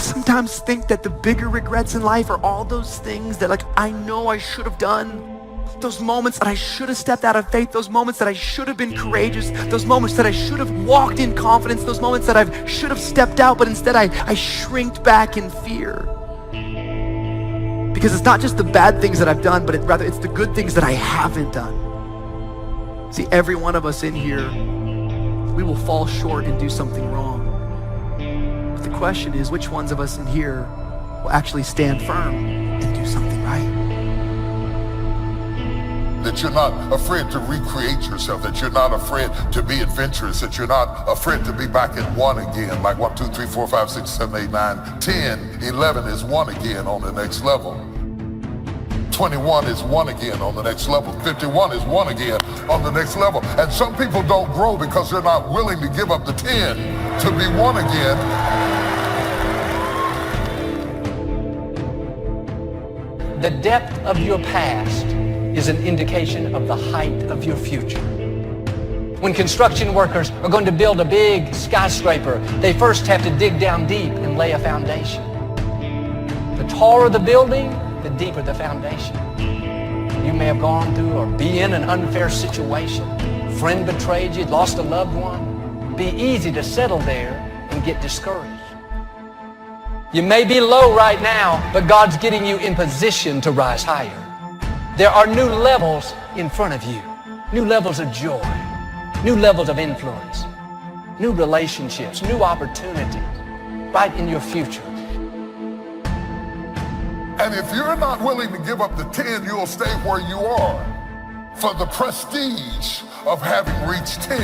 sometimes think that the bigger regrets in life are all those things that like I know I should have done. Those moments that I should have stepped out of faith, those moments that I should have been courageous, those moments that I should have walked in confidence, those moments that I should have stepped out, but instead I shrinked back in fear. Because it's not just the bad things that I've done, but rather it's the good things that I haven't done. See, every one of us in here, we will fall short and do something wrong. But the question is, which ones of us in here will actually stand firm and do something right? That you're not afraid to recreate yourself, that you're not afraid to be adventurous, that you're not afraid to be back in one again, like 1, 2, 3, 4, 5, 6, 7, 8, 9, 10, 11 is one again on the next level. 21 is one again on the next level. 51 is one again on the next level. And some people don't grow because they're not willing to give up the 10 to be one again. The depth of your past is an indication of the height of your future. When construction workers are going to build a big skyscraper, they first have to dig down deep and lay a foundation. The taller the building, the deeper the foundation. You may have gone through or be in an unfair situation. A friend betrayed you, lost a loved one. Be easy to settle there and get discouraged. You may be low right now, but God's getting you in position to rise higher. There are new levels in front of you, new levels of joy, new levels of influence, new relationships, new opportunities right in your future. And if you're not willing to give up the 10, you'll stay where you are for the prestige of having reached 10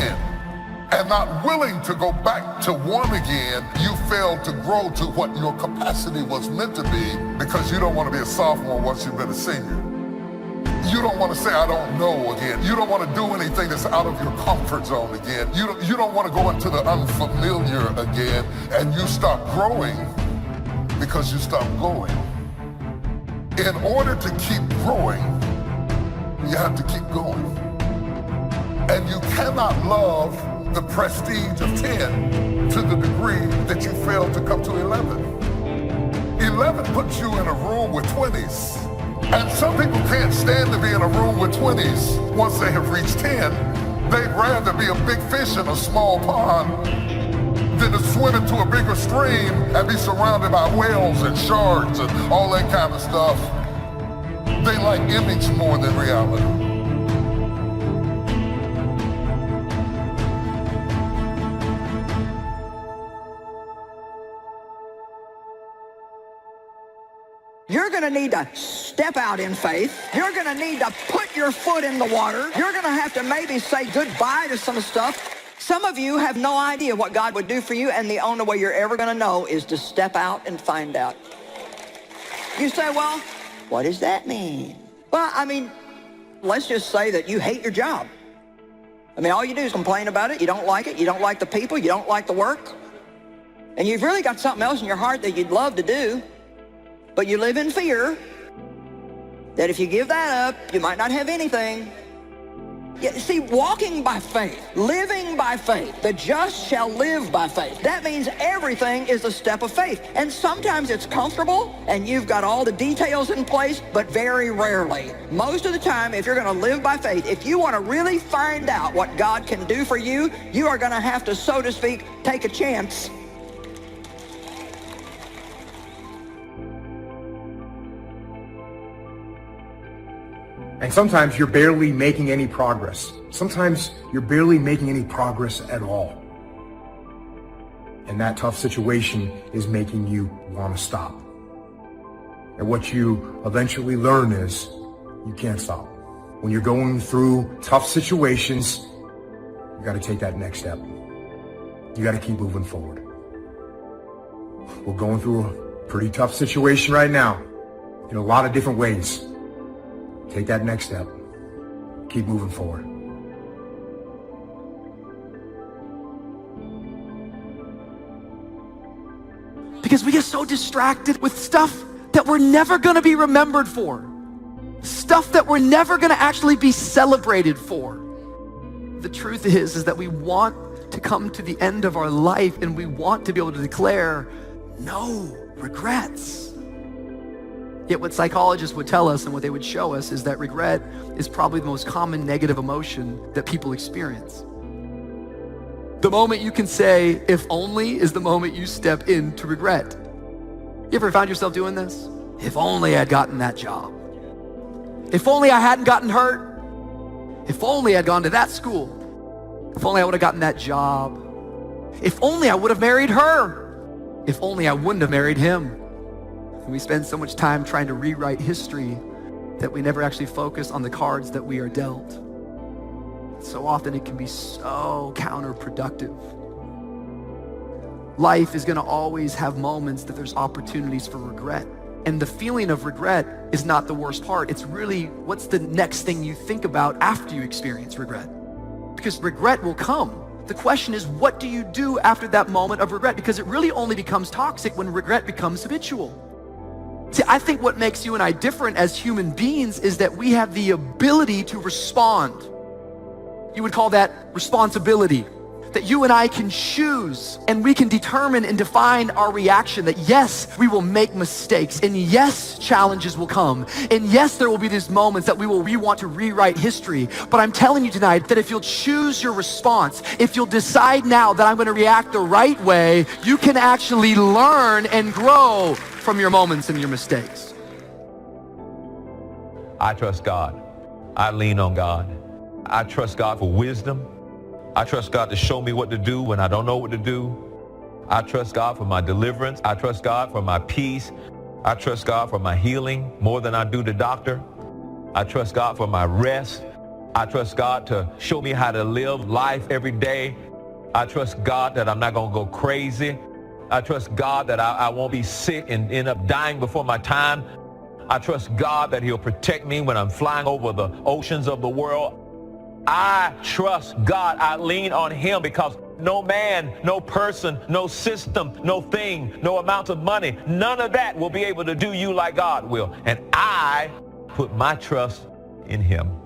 and not willing to go back to 1 again. You failed to grow to what your capacity was meant to be because you don't want to be a sophomore once you've been a senior. You don't want to say, I don't know again. You don't want to do anything that's out of your comfort zone again. You don't want to go into the unfamiliar again, and you stop growing because you stop going. In order to keep growing, you have to keep going. And you cannot love the prestige of 10 to the degree that you fail to come to 11. 11 puts you in a room with 20s. And some people can't stand to be in a room with 20s once they have reached 10. They'd rather be a big fish in a small pond than to swim into a bigger stream and be surrounded by whales and sharks and all that kind of stuff. They like image more than reality. You're going to need to step out in faith. You're going to need to put your foot in the water. You're going to have to maybe say goodbye to some stuff. Some of you have no idea what God would do for you, and the only way you're ever going to know is to step out and find out. You say, well, what does that mean? Well, I mean, let's just say that you hate your job. I mean, all you do is complain about it. You don't like it. You don't like the people. You don't like the work. And you've really got something else in your heart that you'd love to do. But you live in fear that if you give that up, you might not have anything. Yeah, see, walking by faith, living by faith, the just shall live by faith. That means everything is a step of faith. And sometimes it's comfortable and you've got all the details in place, but very rarely. Most of the time, if you're going to live by faith, if you want to really find out what God can do for you, you are going to have to, so to speak, take a chance. And sometimes you're barely making any progress. Sometimes you're barely making any progress at all. And that tough situation is making you want to stop. And what you eventually learn is you can't stop. When you're going through tough situations, you got to take that next step. You got to keep moving forward. We're going through a pretty tough situation right now in a lot of different ways. Take that next step. Keep moving forward. Because we get so distracted with stuff that we're never going to be remembered for. Stuff that we're never going to actually be celebrated for. The truth is that we want to come to the end of our life and we want to be able to declare, no, regrets. Yet what psychologists would tell us and what they would show us is that regret is probably the most common negative emotion that people experience. The moment you can say, if only, is the moment you step into regret. You ever found yourself doing this? If only I'd gotten that job. If only I hadn't gotten hurt. If only I'd gone to that school. If only I would have gotten that job. If only I would have married her. If only I wouldn't have married him. And we spend so much time trying to rewrite history that we never actually focus on the cards that we are dealt. So often it can be so counterproductive. Life is going to always have moments that there's opportunities for regret. And the feeling of regret is not the worst part. It's really what's the next thing you think about after you experience regret. Because regret will come. The question is, what do you do after that moment of regret? Because it really only becomes toxic when regret becomes habitual. See, I think what makes you and I different as human beings is that we have the ability to respond. You would call that responsibility. That you and I can choose and we can determine and define our reaction that yes, we will make mistakes, and yes, challenges will come, and yes, there will be these moments that we want to rewrite history. But I'm telling you tonight that if you'll choose your response, if you'll decide now that I'm going to react the right way, you can actually learn and grow from your moments and your mistakes. I trust God. I lean on God. I trust God for wisdom. I trust God to show me what to do when I don't know what to do. I trust God for my deliverance. I trust God for my peace. I trust God for my healing more than I do the doctor. I trust God for my rest. I trust God to show me how to live life every day. I trust God that I'm not going to go crazy. I trust God that I won't be sick and end up dying before my time. I trust God that he'll protect me when I'm flying over the oceans of the world. I trust God. I lean on him because no man, no person, no system, no thing, no amount of money, none of that will be able to do you like God will. And I put my trust in him.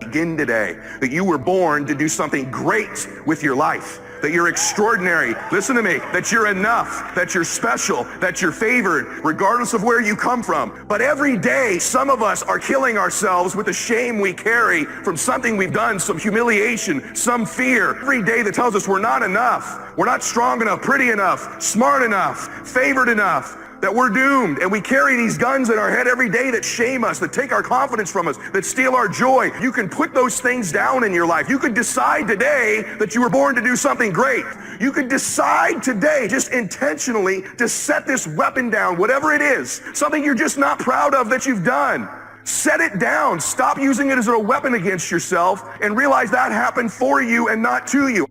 Begin today that you were born to do something great with your life. That you're extraordinary. Listen to me. That you're enough. That you're special. That you're favored, regardless of where you come from. But every day, some of us are killing ourselves with the shame we carry from something we've done, some humiliation, some fear. Every day that tells us we're not enough. We're not strong enough, pretty enough, smart enough, favored enough. That we're doomed, and we carry these guns in our head every day that shame us, that take our confidence from us, that steal our joy. You can put those things down in your life. You could decide today that you were born to do something great. You could decide today, just intentionally, to set this weapon down, whatever it is, something you're just not proud of that you've done. Set it down. Stop using it as a weapon against yourself and realize that happened for you and not to you.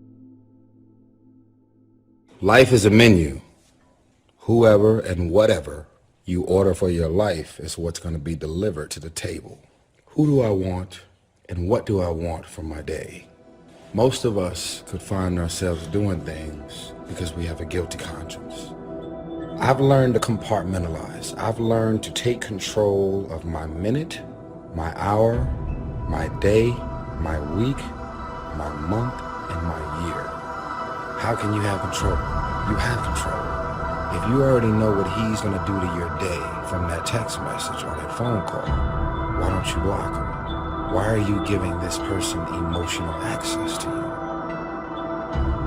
Life is a menu. Whoever and whatever you order for your life is what's going to be delivered to the table. Who do I want and what do I want for my day? Most of us could find ourselves doing things because we have a guilty conscience. I've learned to compartmentalize. I've learned to take control of my minute, my hour, my day, my week, my month, and my year. How can you have control? You have control. If you already know what he's going to do to your day from that text message or that phone call, why don't you block him? Why are you giving this person emotional access to you?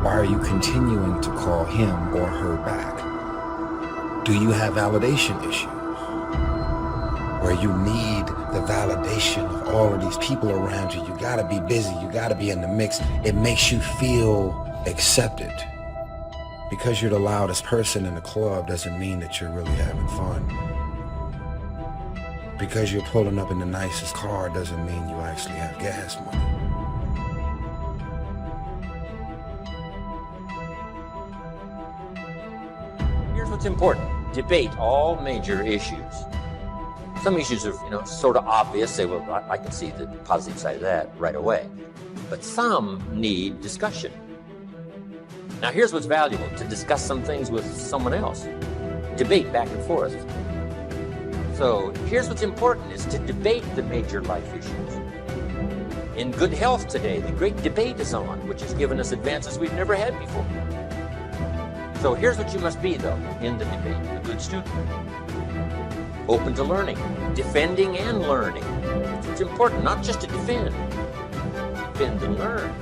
Why are you continuing to call him or her back? Do you have validation issues? Where you need the validation of all of these people around you. You got to be busy. You got to be in the mix. It makes you feel accepted. Because you're the loudest person in the club doesn't mean that you're really having fun. Because you're pulling up in the nicest car doesn't mean you actually have gas money. Here's what's important. Debate all major issues. Some issues are, sort of obvious. Say, well, I can see the positive side of that right away. But some need discussion. Now, here's what's valuable, to discuss some things with someone else. Debate back and forth. So here's what's important, is to debate the major life issues. In good health today, the great debate is on, which has given us advances we've never had before. So here's what you must be, though, in the debate. A good student. Open to learning, defending and learning. It's important not just to defend. Defend and learn.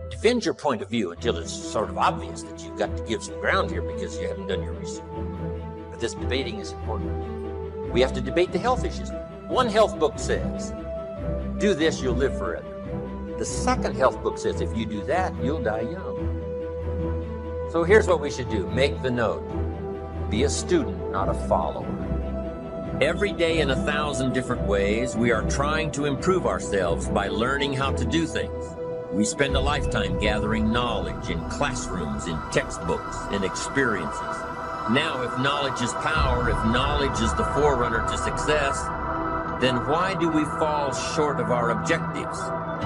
Defend your point of view until it's sort of obvious that you've got to give some ground here because you haven't done your research. But this debating is important. We have to debate the health issues. One health book says, do this, you'll live forever. The second health book says, if you do that, you'll die young. So here's what we should do. Make the note. Be a student, not a follower. Every day in 1,000 different ways, we are trying to improve ourselves by learning how to do things. We spend a lifetime gathering knowledge in classrooms, in textbooks, in experiences. Now, if knowledge is power, if knowledge is the forerunner to success, then why do we fall short of our objectives?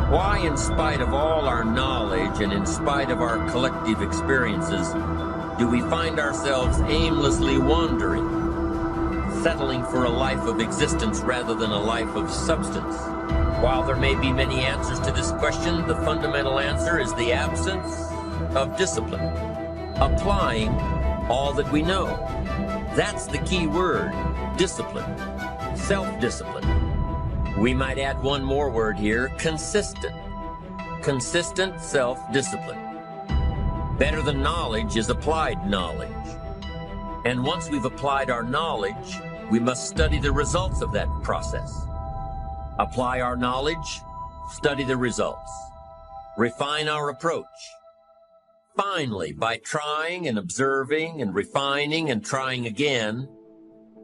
Why, in spite of all our knowledge and in spite of our collective experiences, do we find ourselves aimlessly wandering, settling for a life of existence rather than a life of substance? While there may be many answers to this question, the fundamental answer is the absence of discipline. Applying all that we know. That's the key word, discipline, self-discipline. We might add one more word here, consistent. Consistent self-discipline. Better than knowledge is applied knowledge. And once we've applied our knowledge, we must study the results of that process. Apply our knowledge, study the results. Refine our approach. Finally, by trying and observing and refining and trying again,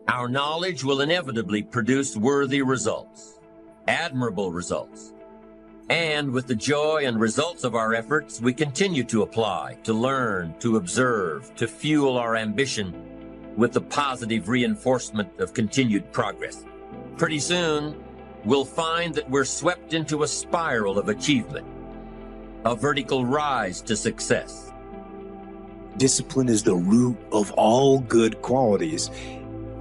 our knowledge will inevitably produce worthy results, admirable results. And with the joy and results of our efforts, we continue to apply, to learn, to observe, to fuel our ambition with the positive reinforcement of continued progress. Pretty soon, we'll find that we're swept into a spiral of achievement, a vertical rise to success. Discipline is the root of all good qualities,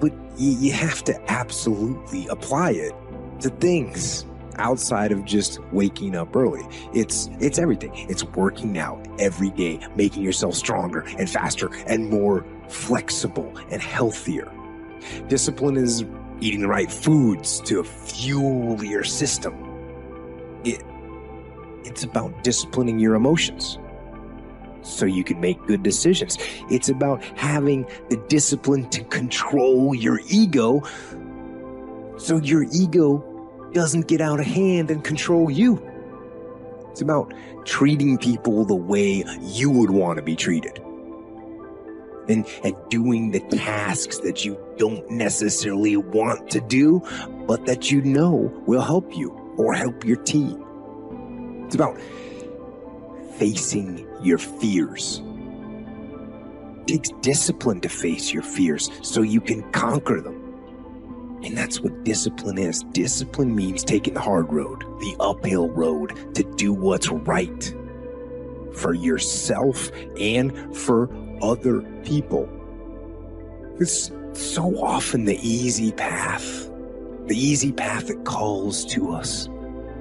but you have to absolutely apply it to things outside of just waking up early. It's everything. It's working out every day, making yourself stronger and faster and more flexible and healthier. Discipline is eating the right foods to fuel your system. It's about disciplining your emotions so you can make good decisions. It's about having the discipline to control your ego so your ego doesn't get out of hand and control you. It's about treating people the way you would want to be treated. And doing the tasks that you don't necessarily want to do, but that you know will help you or help your team. It's about facing your fears. It takes discipline to face your fears so you can conquer them. And that's what discipline is. Discipline means taking the hard road, the uphill road, to do what's right for yourself and for other people. It's so often the easy path that calls to us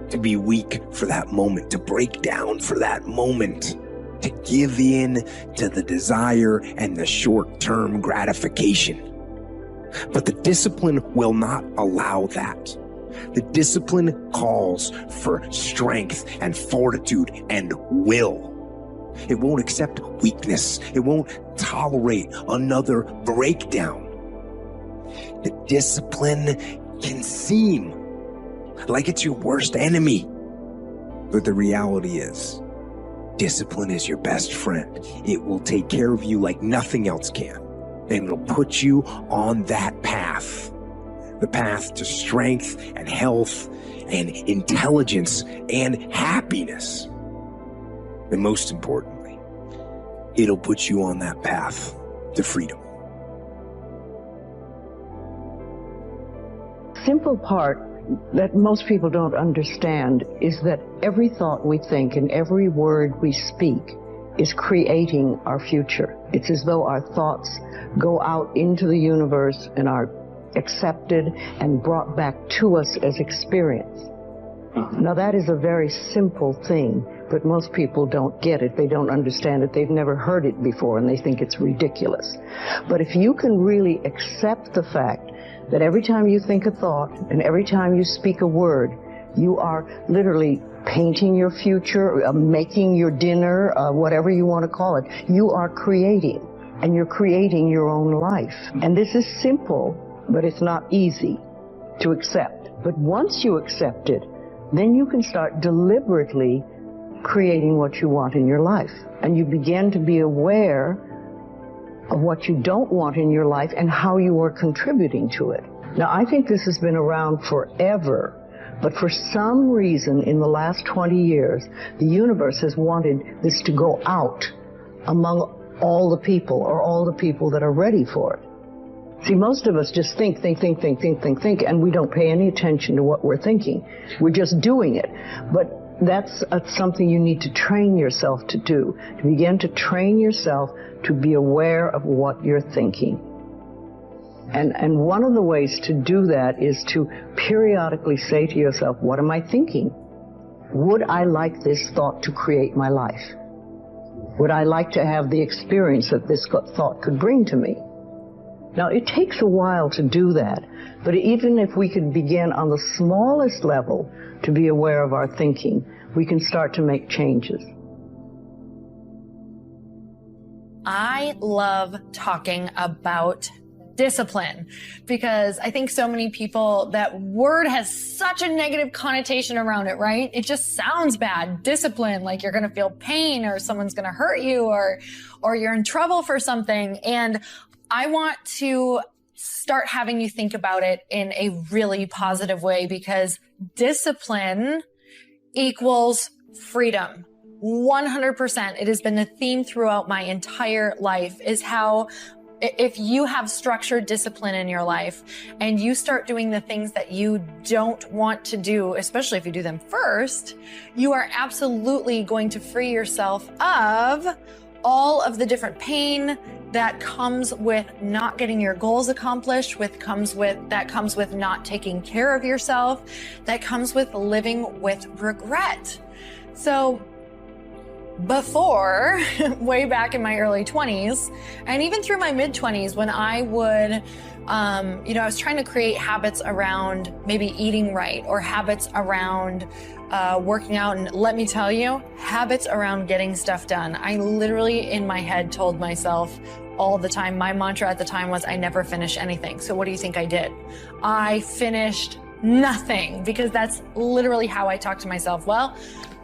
to be weak for that moment, to break down for that moment, to give in to the desire and the short-term gratification. But the discipline will not allow that. The discipline calls for strength and fortitude and will. It won't accept weakness. It won't tolerate another breakdown. The discipline can seem like it's your worst enemy. But the reality is, discipline is your best friend. It will take care of you like nothing else can. And it'll put you on that path. The path to strength and health and intelligence and happiness. And most importantly, it'll put you on that path to freedom. Simple part that most people don't understand is that every thought we think and every word we speak is creating our future. It's as though our thoughts go out into the universe and are accepted and brought back to us as experience. Now that is a very simple thing, but most people don't get it. They don't understand it. They've never heard it before, and they think it's ridiculous. But if you can really accept the fact that every time you think a thought and every time you speak a word, you are literally painting your future, making your dinner, whatever you want to call it. You are creating, and you're creating your own life. And this is simple, but it's not easy to accept. But once you accept it, then you can start deliberately creating what you want in your life. And you begin to be aware of what you don't want in your life and how you are contributing to it. Now, I think this has been around forever, but for some reason in the last 20 years, the universe has wanted this to go out among all the people, or all the people that are ready for it. See, most of us just think, and we don't pay any attention to what we're thinking. We're just doing it. But that's something you need to train yourself to do, to begin to train yourself to be aware of what you're thinking. And one of the ways to do that is to periodically say to yourself, what am I thinking? Would I like this thought to create my life? Would I like to have the experience that this thought could bring to me? Now, it takes a while to do that, but even if we could begin on the smallest level to be aware of our thinking, we can start to make changes. I love talking about discipline because I think so many people, that word has such a negative connotation around it, right? It just sounds bad. Discipline, like you're going to feel pain or someone's going to hurt you or you're in trouble for something. And I want to start having you think about it in a really positive way, because discipline equals freedom. 100%. It has been the theme throughout my entire life, is how if you have structured discipline in your life and you start doing the things that you don't want to do, especially if you do them first, you are absolutely going to free yourself of all of the different pain that comes with not getting your goals accomplished, that comes with not taking care of yourself, that comes with living with regret. So before, way back in my early 20s, and even through my mid 20s, when I would, I was trying to create habits around maybe eating right, or habits around working out. And let me tell you, habits around getting stuff done. I literally in my head told myself all the time, my mantra at the time was, I never finish anything. So what do you think I did? I finished nothing, because that's literally how I talk to myself. Well,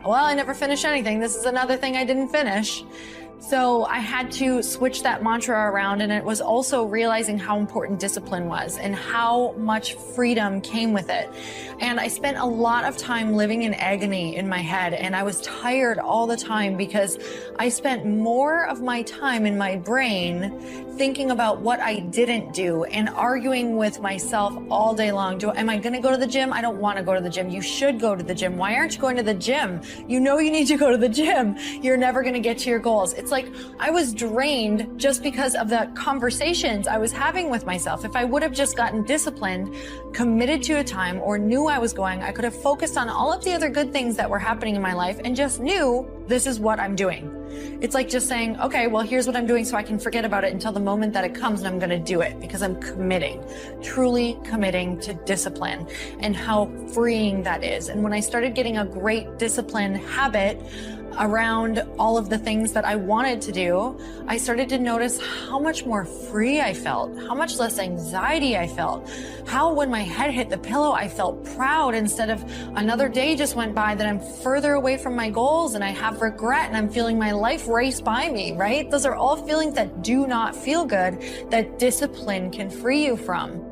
I never finished anything. This is another thing I didn't finish. So I had to switch that mantra around, and it was also realizing how important discipline was and how much freedom came with it. And I spent a lot of time living in agony in my head, and I was tired all the time because I spent more of my time in my brain thinking about what I didn't do and arguing with myself all day long. Am I going to go to the gym? I don't want to go to the gym. You should go to the gym. Why aren't you going to the gym? You know you need to go to the gym. You're never going to get to your goals. It's like I was drained just because of the conversations I was having with myself. If I would have just gotten disciplined, committed to a time, or knew I was going, I could have focused on all of the other good things that were happening in my life and just knew this is what I'm doing. It's like just saying, okay, well, here's what I'm doing so I can forget about it until the moment that it comes, and I'm going to do it because I'm committing, truly committing to discipline, and how freeing that is. And when I started getting a great discipline habit around all of the things that I wanted to do, I started to notice how much more free I felt, how much less anxiety I felt, how when my head hit the pillow, I felt proud instead of another day just went by that I'm further away from my goals and I have regret and I'm feeling my life race by me, right? Those are all feelings that do not feel good, that discipline can free you from.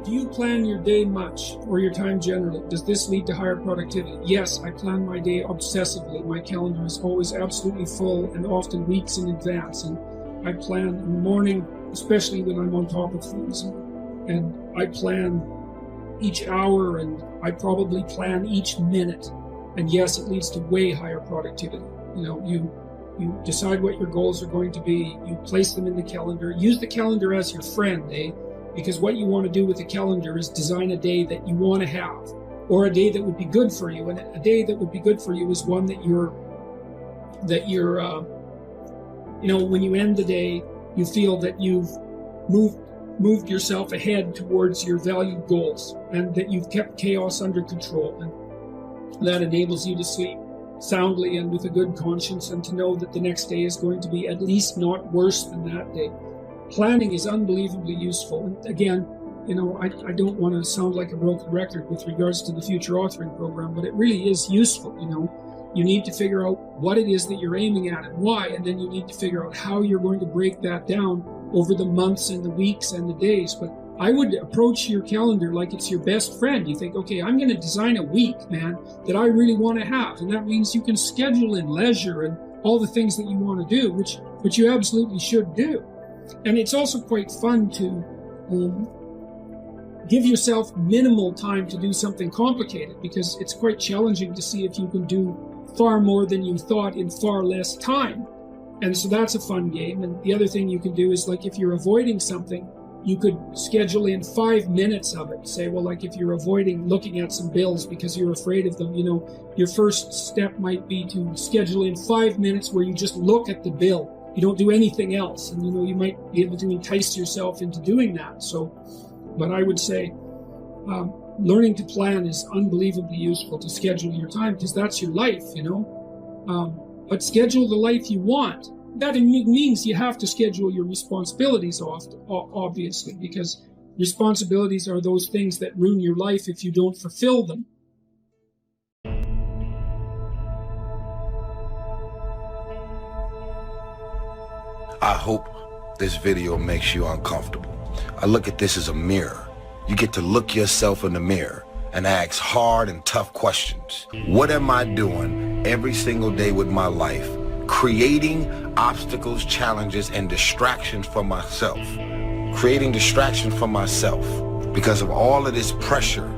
Do you plan your day much, or your time generally? Does this lead to higher productivity? Yes, I plan my day obsessively. My calendar is always absolutely full, and often weeks in advance. And I plan in the morning, especially when I'm on top of things. And I plan each hour, and I probably plan each minute. And yes, it leads to way higher productivity. You decide what your goals are going to be. You place them in the calendar. Use the calendar as your friend, Because what you want to do with the calendar is design a day that you want to have. or a day that would be good for you. And a day that would be good for you is one that you're when you end the day, you feel that you've moved yourself ahead towards your valued goals, and that you've kept chaos under control, and that enables you to sleep soundly and with a good conscience, and to know that the next day is going to be at least not worse than that day. Planning is unbelievably useful. And again, I don't want to sound like a broken record with regards to the future authoring program, but it really is useful. You need to figure out what it is that you're aiming at and why, and then you need to figure out how you're going to break that down over the months and the weeks and the days. But I would approach your calendar like it's your best friend. You think, okay, I'm going to design a week, man, that I really want to have. And that means you can schedule in leisure and all the things that you want to do, which you absolutely should do. And it's also quite fun to give yourself minimal time to do something complicated, because it's quite challenging to see if you can do far more than you thought in far less time. And so that's a fun game. And the other thing you can do is, like, if you're avoiding something, you could schedule in 5 minutes of it. Say, well, like if you're avoiding looking at some bills because you're afraid of them, your first step might be to schedule in 5 minutes where you just look at the bill. You don't do anything else. And, you might be able to entice yourself into doing that. But I would say learning to plan is unbelievably useful, to schedule your time, because that's your life, but schedule the life you want. That means you have to schedule your responsibilities obviously, because responsibilities are those things that ruin your life if you don't fulfill them. I hope this video makes you uncomfortable. I look at this as a mirror. You get to look yourself in the mirror and ask hard and tough questions. What am I doing every single day with my life, creating obstacles, challenges, and distractions for myself? Creating distractions for myself because of all of this pressure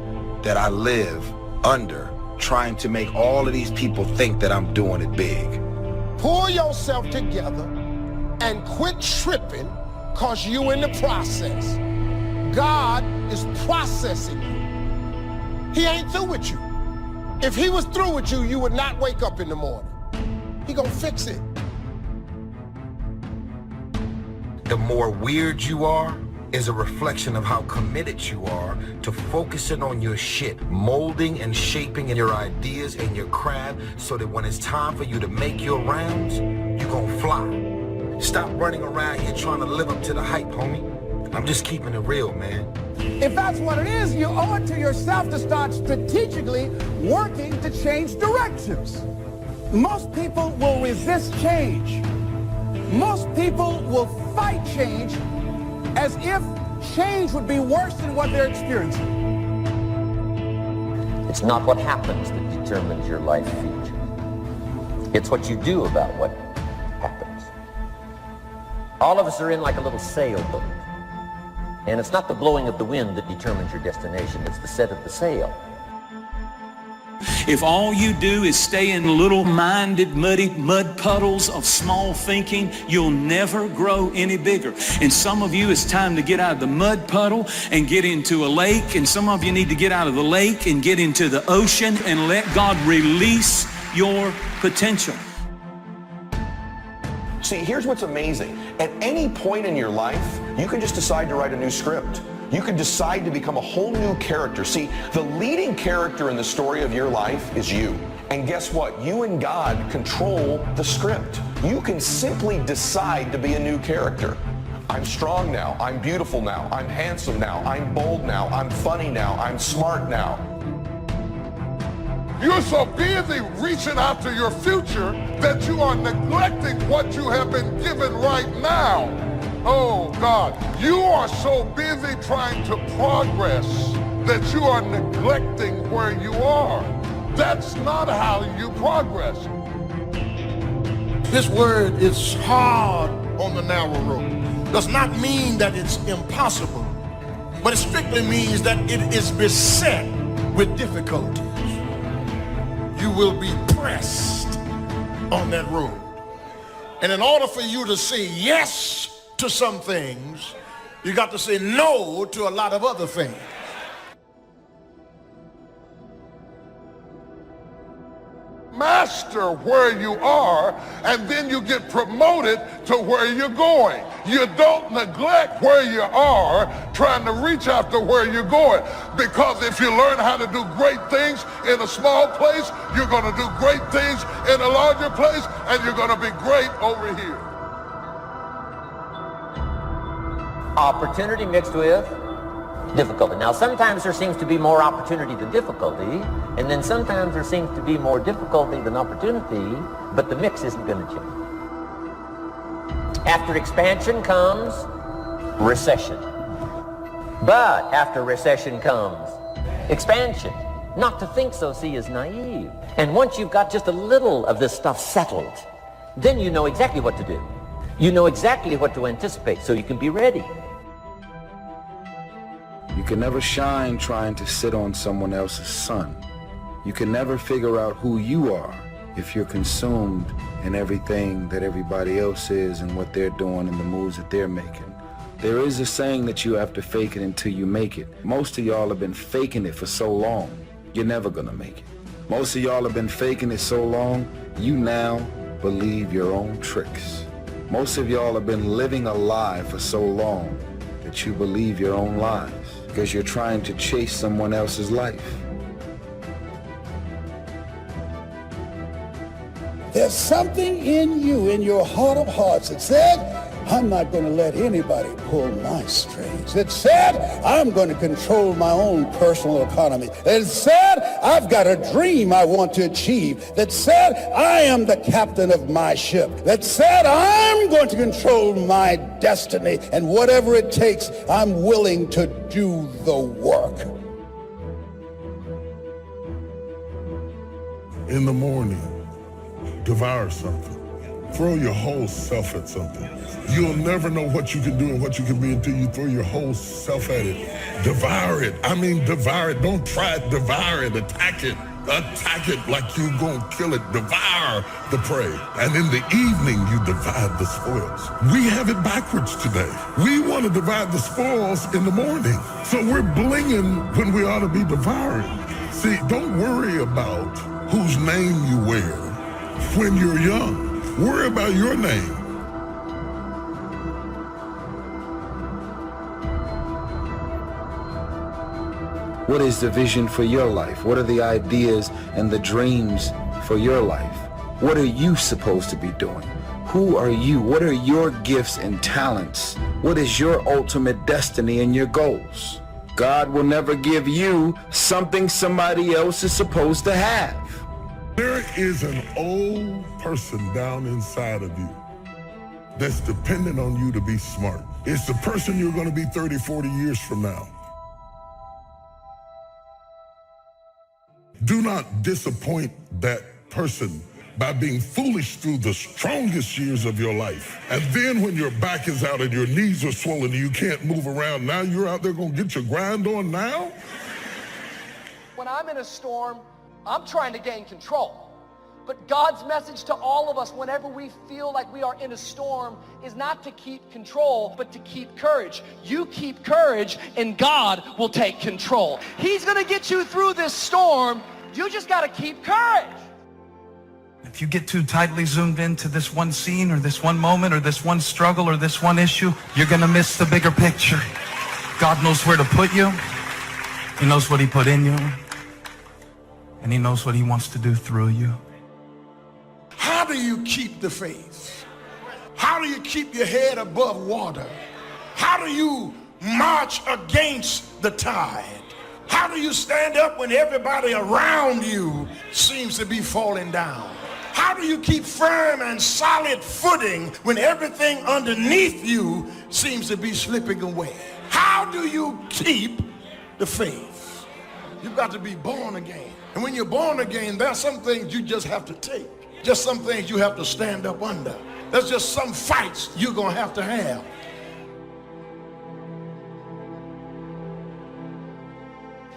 that I live under, trying to make all of these people think that I'm doing it big. Pull yourself together and quit tripping, cause you in the process. God is processing you. He ain't through with you. If he was through with you, you would not wake up in the morning. He gonna fix it. The more weird you are is a reflection of how committed you are to focusing on your shit, molding and shaping your ideas and your craft so that when it's time for you to make your rounds, you gonna fly. Stop running around here trying to live up to the hype, homie. I'm just keeping it real, man. If that's what it is, you owe it to yourself to start strategically working to change directions. Most people will resist change. Most people will fight change as if change would be worse than what they're experiencing. It's not what happens that determines your life future. It's what you do about what happens. All of us are in like a little sailboat. And it's not the blowing of the wind that determines your destination, it's the set of the sail. If all you do is stay in little-minded, muddy mud puddles of small thinking, you'll never grow any bigger. And some of you, it's time to get out of the mud puddle and get into a lake. And some of you need to get out of the lake and get into the ocean and let God release your potential. See, here's what's amazing. At any point in your life, you can just decide to write a new script. You can decide to become a whole new character. See, the leading character in the story of your life is you. And guess what? You and God control the script. You can simply decide to be a new character. I'm strong now. I'm beautiful now. I'm handsome now. I'm bold now. I'm funny now. I'm smart now. You're so busy reaching out to your future that you are neglecting what you have been given right now. Oh God, you are so busy trying to progress that you are neglecting where you are. That's not how you progress. This word is hard on the narrow road. Does not mean that it's impossible, but it strictly means that it is beset with difficulties. You will be pressed on that road. And in order for you to say yes to some things, you got to say no to a lot of other things. master where you are, and then you get promoted to where you're going. You don't neglect where you are trying to reach after where you're going, because if you learn how to do great things in a small place, you're going to do great things in a larger place, and you're going to be great over here. Opportunity mixed with difficulty. Now, sometimes there seems to be more opportunity than difficulty, and then sometimes there seems to be more difficulty than opportunity, but the mix isn't going to change. After expansion comes recession. But after recession comes expansion. Not to think so, see, is naive. And once you've got just a little of this stuff settled, then you know exactly what to do. You know exactly what to anticipate, so you can be ready. You can never shine trying to sit on someone else's sun. You can never figure out who you are if you're consumed in everything that everybody else is and what they're doing and the moves that they're making. There is a saying that you have to fake it until you make it. Most of y'all have been faking it for so long, you're never gonna make it. Most of y'all have been faking it so long, you now believe your own tricks. Most of y'all have been living a lie for so long that you believe your own lies because you're trying to chase someone else's life. There's something in you, in your heart of hearts, that said, I'm not going to let anybody pull my strings. That said, I'm going to control my own personal economy. That said, I've got a dream I want to achieve. That said, I am the captain of my ship. That said, I'm going to control my destiny. And whatever it takes, I'm willing to do the work. In the morning, devour something. Throw your whole self at something. You'll never know what you can do and what you can be until you throw your whole self at it. Devour it. I mean, devour it. Don't try it. Devour it. Attack it. Attack it like you're going to kill it. Devour the prey. And in the evening, you divide the spoils. We have it backwards today. We want to divide the spoils in the morning. So we're blinging when we ought to be devouring. See, don't worry about whose name you wear when you're young. Worry about your name. What is the vision for your life? What are the ideas and the dreams for your life? What are you supposed to be doing? Who are you? What are your gifts and talents? What is your ultimate destiny and your goals? God will never give you something somebody else is supposed to have. There is an old person down inside of you that's dependent on you to be smart. It's the person you're going to be 30, 40 years from now. Do not disappoint that person by being foolish through the strongest years of your life. And then when your back is out and your knees are swollen and you can't move around, now you're out there going to get your grind on now? When I'm in a storm, I'm trying to gain control. But God's message to all of us whenever we feel like we are in a storm is not to keep control, but to keep courage. You keep courage and God will take control. He's going to get you through this storm. You just got to keep courage. If you get too tightly zoomed into this one scene or this one moment or this one struggle or this one issue, you're going to miss the bigger picture. God knows where to put you. He knows what he put in you. And he knows what he wants to do through you. How do you keep the faith? How do you keep your head above water? How do you march against the tide? How do you stand up when everybody around you seems to be falling down? How do you keep firm and solid footing when everything underneath you seems to be slipping away? How do you keep the faith? You've got to be born again. And when you're born again, there are some things you just have to take. Just some things you have to stand up under. There's just some fights you're going to have.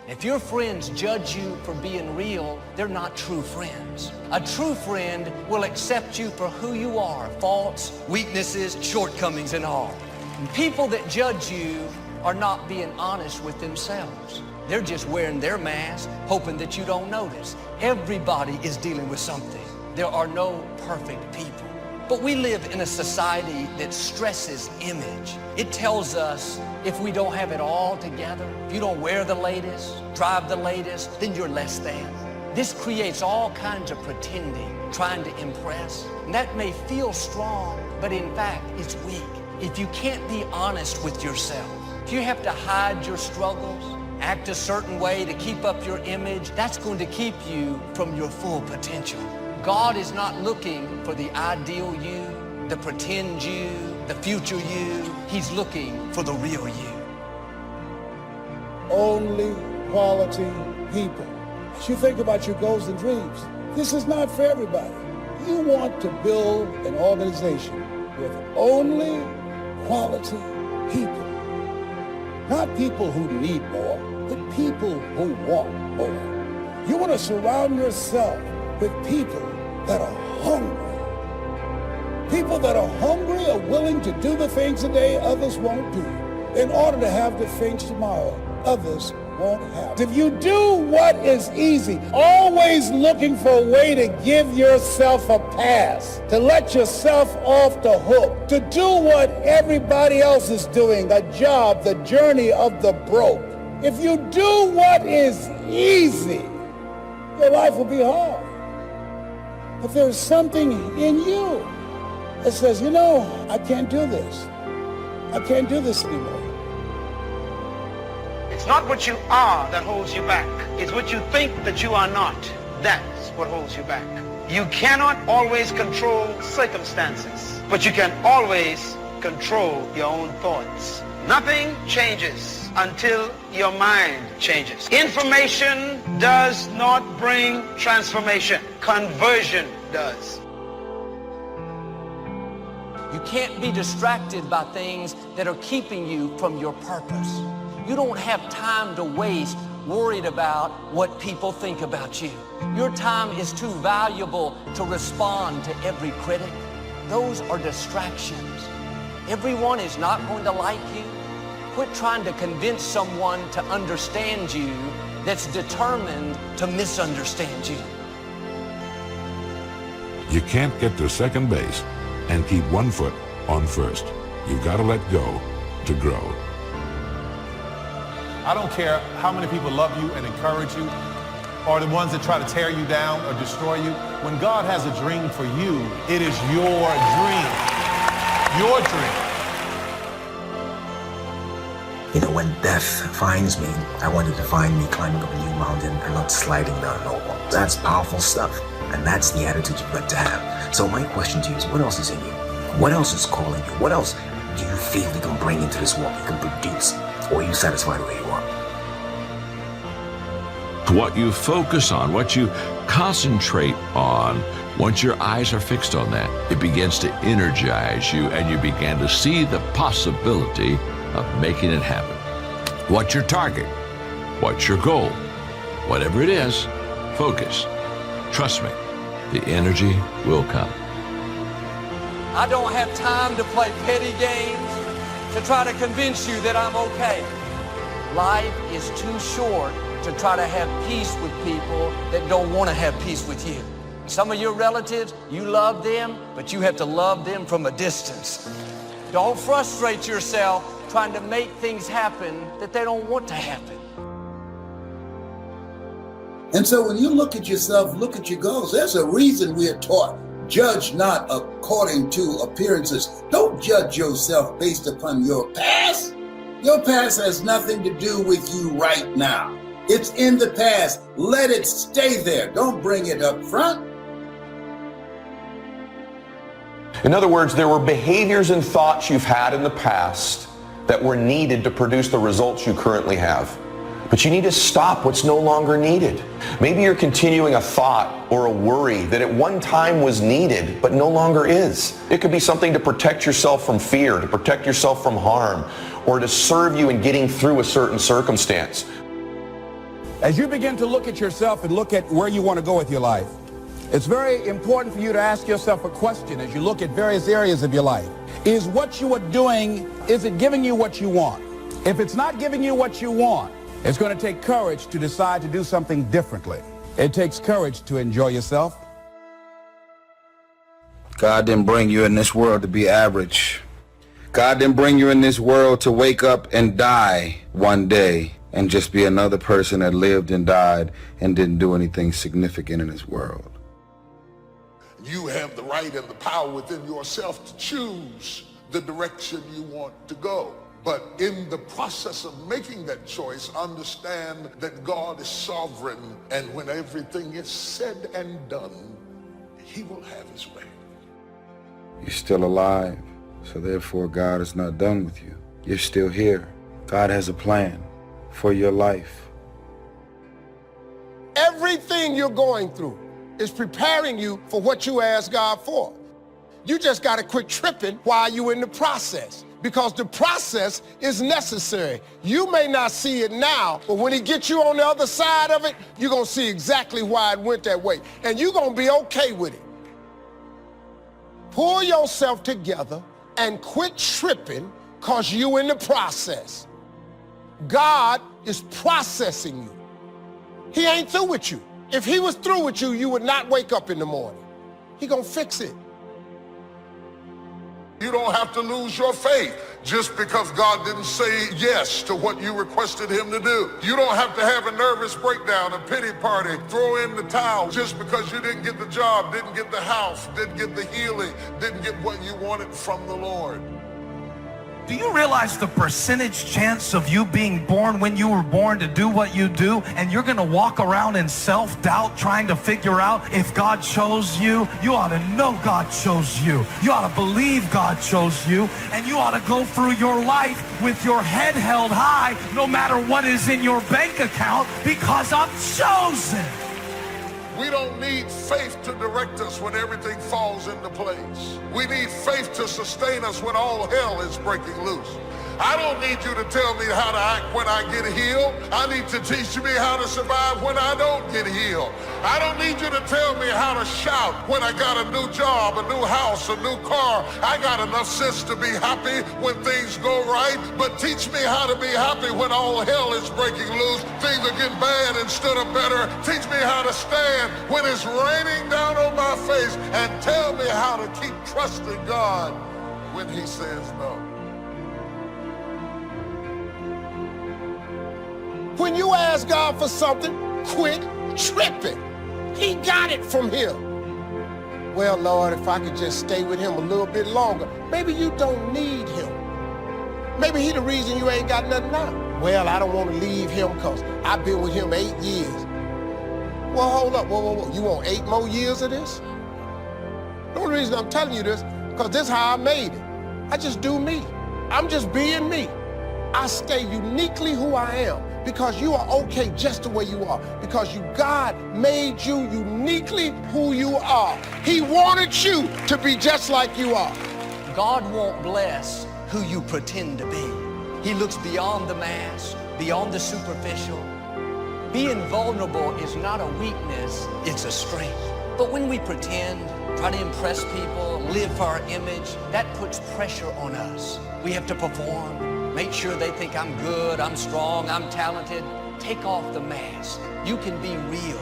If your friends judge you for being real, they're not true friends. A true friend will accept you for who you are, faults, weaknesses, shortcomings, and all. And people that judge you are not being honest with themselves. They're just wearing their mask, hoping that you don't notice. Everybody is dealing with something. There are no perfect people. But we live in a society that stresses image. It tells us if we don't have it all together, if you don't wear the latest, drive the latest, then you're less than. This creates all kinds of pretending, trying to impress. And that may feel strong, but in fact, it's weak. If you can't be honest with yourself, if you have to hide your struggles, act a certain way to keep up your image, that's going to keep you from your full potential. God is not looking for the ideal you, the pretend you, the future you. He's looking for the real you. Only quality people. As you think about your goals and dreams, this is not for everybody. You want to build an organization with only quality people. Not people who need more, but people who want more. You want to surround yourself with people that are hungry. People that are hungry are willing to do the things today others won't do in order to have the things tomorrow others won't have. If you do what is easy, always looking for a way to give yourself a pass, to let yourself off the hook, to do what everybody else is doing, a job, the journey of the broke. If you do what is easy, your life will be hard. But there's something in you that says, you know, I can't do this. I can't do this anymore. It's not what you are that holds you back. It's what you think that you are not. That's what holds you back. You cannot always control circumstances, but you can always control your own thoughts. Nothing changes until your mind changes. Information does not bring transformation. Conversion does. You can't be distracted by things that are keeping you from your purpose. You don't have time to waste worried about what people think about you. Your time is too valuable to respond to every critic. Those are distractions. Everyone is not going to like you. Quit trying to convince someone to understand you that's determined to misunderstand you. You can't get to second base and keep one foot on first. You've got to let go to grow. I don't care how many people love you and encourage you, or the ones that try to tear you down or destroy you. When God has a dream for you, it is your dream. Your dream. You know, when death finds me, I want it to find me climbing up a new mountain and not sliding down an old one. That's powerful stuff, and that's the attitude you've got to have. So my question to you is, what else is in you? What else is calling you? What else do you feel you can bring into this world, you can produce? Or are you satisfied where you are? What you focus on, what you concentrate on, once your eyes are fixed on that, it begins to energize you and you begin to see the possibility of making it happen. What's your target? What's your goal? Whatever it is, focus. Trust me, the energy will come. I don't have time to play petty games to try to convince you that I'm okay. Life is too short to try to have peace with people that don't want to have peace with you. Some of your relatives, you love them, but you have to love them from a distance. Don't frustrate yourself trying to make things happen that they don't want to happen. And so when you look at yourself, look at your goals, there's a reason we are taught, judge not according to appearances. Don't judge yourself based upon your past. Your past has nothing to do with you right now. It's in the past. Let it stay there. Don't bring it up front. In other words, there were behaviors and thoughts you've had in the past that were needed to produce the results you currently have. But you need to stop what's no longer needed. Maybe you're continuing a thought or a worry that at one time was needed, but no longer is. It could be something to protect yourself from fear, to protect yourself from harm, or to serve you in getting through a certain circumstance. As you begin to look at yourself and look at where you want to go with your life, it's very important for you to ask yourself a question as you look at various areas of your life. Is what you are doing, is it giving you what you want? If it's not giving you what you want, It's going to take courage to decide to do something differently. It takes courage to enjoy yourself. God didn't bring you in this world to be average. God didn't bring you in this world to wake up and die one day and just be another person that lived and died and didn't do anything significant in this world. You have the right and the power within yourself to choose the direction you want to go. But in the process of making that choice, understand that God is sovereign, and when everything is said and done, he will have his way. You're still alive, so therefore God is not done with you. You're still here. God has a plan for your life. Everything you're going through is preparing you for what you ask God for. You just got to quit tripping while you're in the process, because the process is necessary. You may not see it now, but when he gets you on the other side of it, you're going to see exactly why it went that way, and you're going to be okay with it. Pull yourself together and quit tripping because you're in the process. God is processing you. He ain't through with you. If he was through with you, you would not wake up in the morning. He gonna fix it. You don't have to lose your faith just because God didn't say yes to what you requested him to do. You don't have to have a nervous breakdown, a pity party, throw in the towel just because you didn't get the job, didn't get the house, didn't get the healing, didn't get what you wanted from the Lord. Do you realize the percentage chance of you being born when you were born to do what you do, and you're going to walk around in self-doubt trying to figure out if God chose you? You ought to know God chose you. You ought to believe God chose you, and you ought to go through your life with your head held high no matter what is in your bank account, because I'm chosen. We don't need faith to direct us when everything falls into place. We need faith to sustain us when all hell is breaking loose. I don't need you to tell me how to act when I get healed. I need to teach me how to survive when I don't get healed. I don't need you to tell me how to shout when I got a new job, a new house, a new car. I got enough sense to be happy when things go right, but teach me how to be happy when all hell is breaking loose. Things are getting bad instead of better. Teach me how to stand when it's raining down on my face, and tell me how to keep trusting God when he says no. When you ask God for something, quit tripping. He got it from him. Well, Lord, if I could just stay with him a little bit longer. Maybe you don't need him. Maybe he the reason you ain't got nothing now. Well, I don't want to leave him because I've been with him 8 years. Well, hold up. Whoa. You want 8 more years of this? The only reason I'm telling you this, because this is how I made it. I just do me. I'm just being me. I stay uniquely who I am, because you are okay just the way you are, because God made you uniquely who you are. He wanted you to be just like you are. God won't bless who you pretend to be. He looks beyond the mask, beyond the superficial. Being vulnerable is not a weakness, it's a strength. But when we pretend, try to impress people, live for our image, that puts pressure on us. We have to perform. Make sure they think I'm good, I'm strong, I'm talented. Take off the mask. You can be real.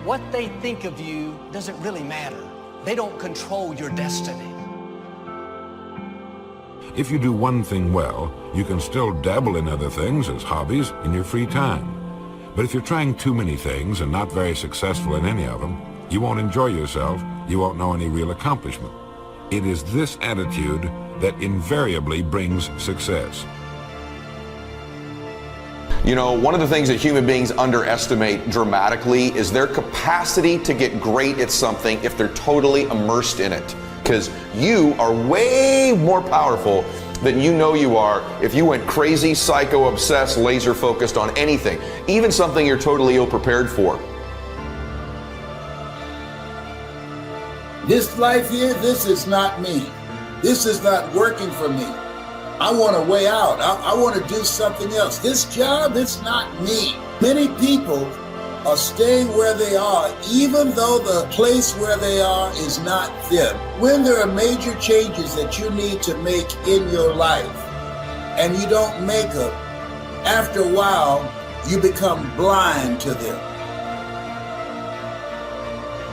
What they think of you doesn't really matter. They don't control your destiny. If you do one thing well, you can still dabble in other things as hobbies in your free time. But if you're trying too many things and not very successful in any of them, you won't enjoy yourself, you won't know any real accomplishment. It is this attitude that invariably brings success. You know, one of the things that human beings underestimate dramatically is their capacity to get great at something if they're totally immersed in it. Because you are way more powerful than you know you are if you went crazy, psycho, obsessed, laser focused on anything, even something you're totally ill-prepared for. This life here, this is not me. This is not working for me. I want a way out. I want to do something else. This job, it's not me. Many people are staying where they are, even though the place where they are is not them. When there are major changes that you need to make in your life, and you don't make them, after a while, you become blind to them.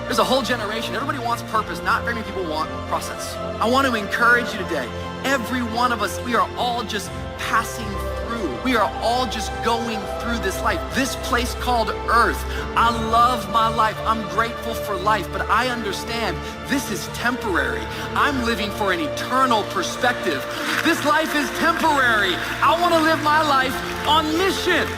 There's a whole generation. Everybody wants purpose. Not very many people want process. I want to encourage you today. Every one of us, we are all just passing through. We are all just going through this life. This place called Earth. I love my life. I'm grateful for life, but I understand this is temporary. I'm living for an eternal perspective. This life is temporary. I want to live my life on mission.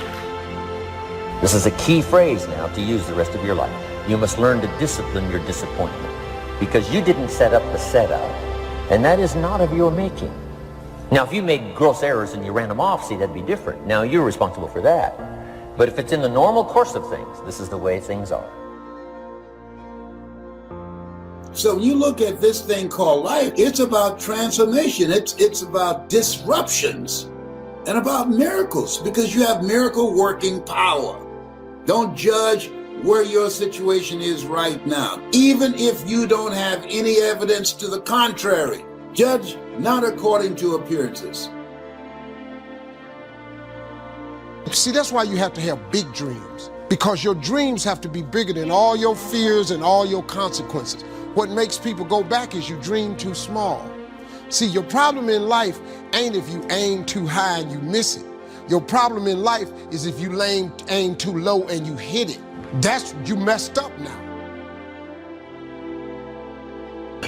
This is a key phrase now to use the rest of your life. You must learn to discipline your disappointment because you didn't set up the setup, and that is not of your making. Now, if you made gross errors and you ran them off, see, that'd be different. Now, you're responsible for that. But if it's in the normal course of things, this is the way things are. So you look at this thing called life, it's about transformation. It's about disruptions and about miracles because you have miracle working power. Don't judge where your situation is right now, even if you don't have any evidence to the contrary. Judge not according to appearances. See, that's why you have to have big dreams, because your dreams have to be bigger than all your fears and all your consequences. What makes people go back is you dream too small. See, your problem in life ain't if you aim too high and you miss it. Your problem in life is if you aim too low and you hit it. That's, you messed up now.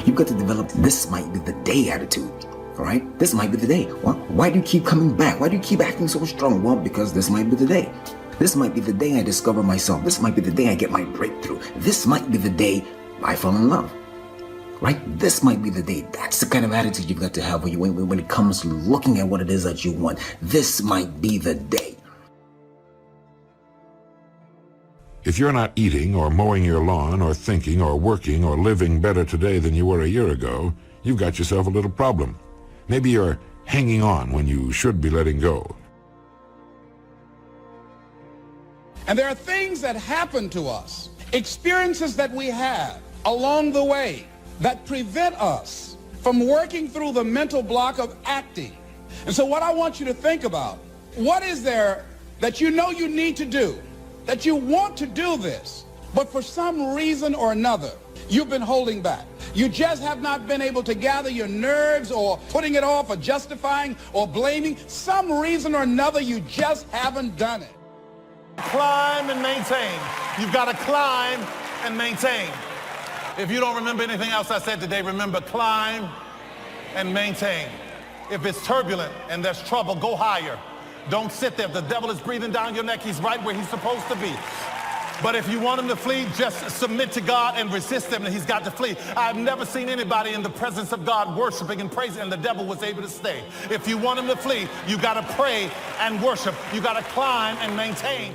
You've got to develop this might be the day attitude, all right? This might be the day. Well, why do you keep coming back? Why do you keep acting so strong? Well, because this might be the day. This might be the day I discover myself. This might be the day I get my breakthrough. This might be the day I fall in love, right? This might be the day. That's the kind of attitude you've got to have when it comes to looking at what it is that you want. This might be the day. If you're not eating or mowing your lawn or thinking or working or living better today than you were a year ago, you've got yourself a little problem. Maybe you're hanging on when you should be letting go. And there are things that happen to us, experiences that we have along the way that prevent us from working through the mental block of acting. And so what I want you to think about, what is there that you know you need to do, that you want to do this, but for some reason or another, you've been holding back. You just have not been able to gather your nerves or putting it off or justifying or blaming. Some reason or another, you just haven't done it. Climb and maintain. You've got to climb and maintain. If you don't remember anything else I said today, remember climb and maintain. If it's turbulent and there's trouble, go higher. Don't sit there. If the devil is breathing down your neck, he's right where he's supposed to be. But if you want him to flee, just submit to God and resist him, and he's got to flee. I've never seen anybody in the presence of God worshiping and praising, and the devil was able to stay. If you want him to flee, you got to pray and worship. You got to climb and maintain.